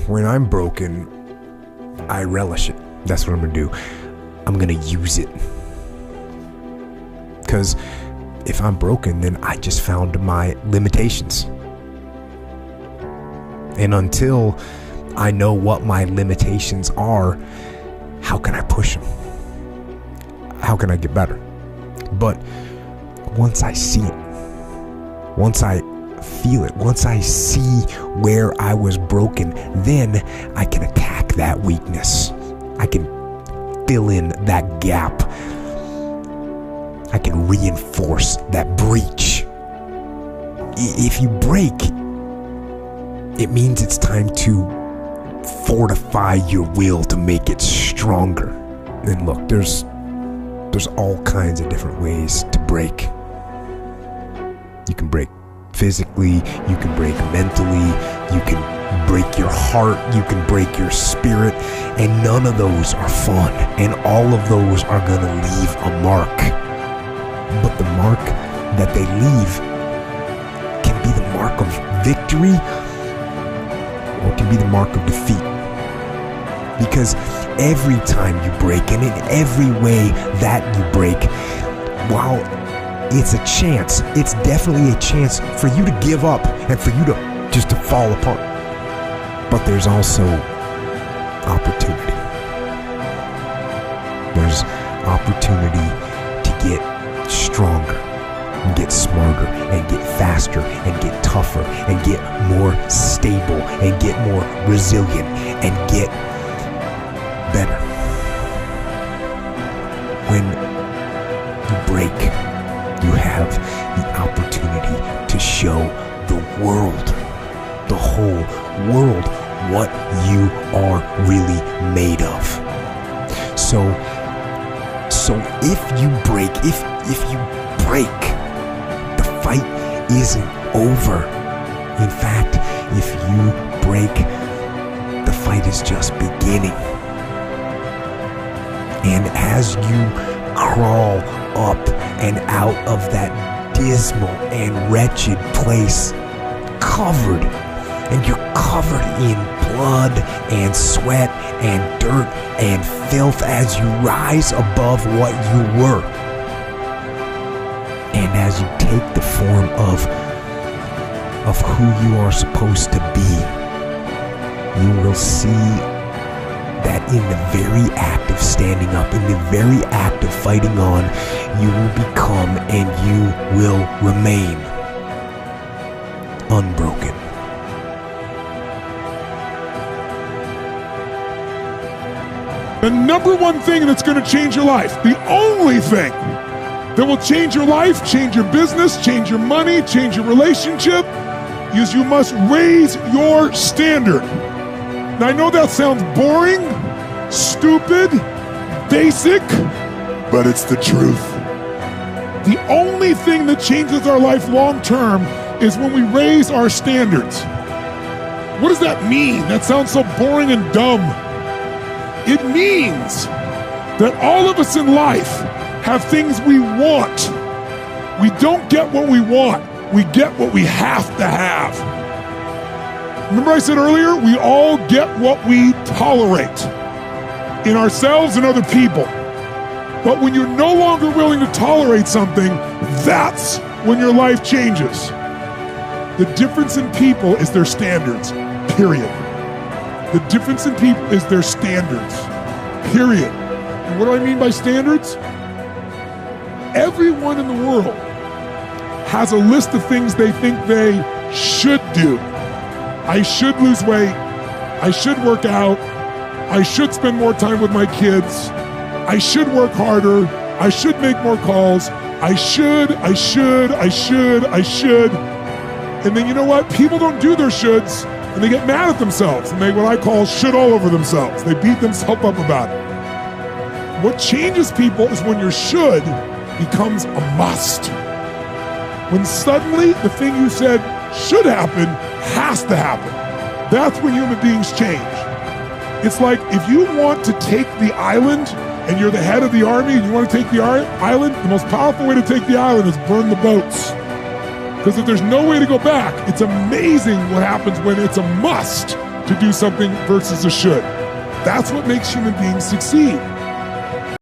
when I'm broken, I relish it. That's what I'm gonna do. I'm gonna use it. Because if I'm broken, then I just found my limitations. And until I know what my limitations are, how can I push them? How can I get better? But once I see it, once I feel it, once I see where I was broken, then I can attack that weakness. I can fill in that gap. I can reinforce that breach. If you break, it means it's time to fortify your will to make it stronger. And look, there's all kinds of different ways to break. You can break physically, you can break mentally, you can break your heart, you can break your spirit, and none of those are fun, and all of those are gonna leave a mark. But the mark that they leave can be the mark of victory, or it can be the mark of defeat. Because every time you break, and in every way that you break, while it's a chance, it's definitely a chance for you to give up and for you to just to fall apart. But there's also opportunity. There's opportunity to get stronger, and get smarter, and get faster, and get tougher, and get more stable, and get more resilient, and get better. When you break, you have the opportunity to show the world, the whole world, what you are really made of. So if you break, if you break, the fight isn't over. In fact, if you break, the fight is just beginning. And as you crawl up and out of that dismal and wretched place, covered, and you're covered in blood and sweat and dirt and filth as you rise above what you were. And as you take the form of who you are supposed to be, you will see that in the very act of standing up, in the very act of fighting on, you will become and you will remain unbroken. The number one thing that's going to change your life, the only thing that will change your life, change your business, change your money, change your relationship, is you must raise your standard. Now, I know that sounds boring, stupid, basic, but it's the truth. The only thing that changes our life long term is when we raise our standards. What does that mean? That sounds so boring and dumb. It means that all of us in life have things we want. We don't get what we want. We get what we have to have. Remember I said earlier, we all get what we tolerate in ourselves and other people. But when you're no longer willing to tolerate something, that's when your life changes. The difference in people is their standards, period. The difference in people is their standards, period. And what do I mean by standards? Everyone in the world has a list of things they think they should do. I should lose weight. I should work out. I should spend more time with my kids. I should work harder. I should make more calls. I should. And then you know what? People don't do their shoulds and they get mad at themselves and they what I call should all over themselves. They beat themselves up about it. What changes people is when your should becomes a must. When suddenly the thing you said should happen has to happen. That's when human beings change. It's like if you want to take the island and you're the head of the army and you want to take the island, the most powerful way to take the island is burn the boats. Because if there's no way to go back, it's amazing what happens when it's a must to do something versus a should. That's what makes human beings succeed.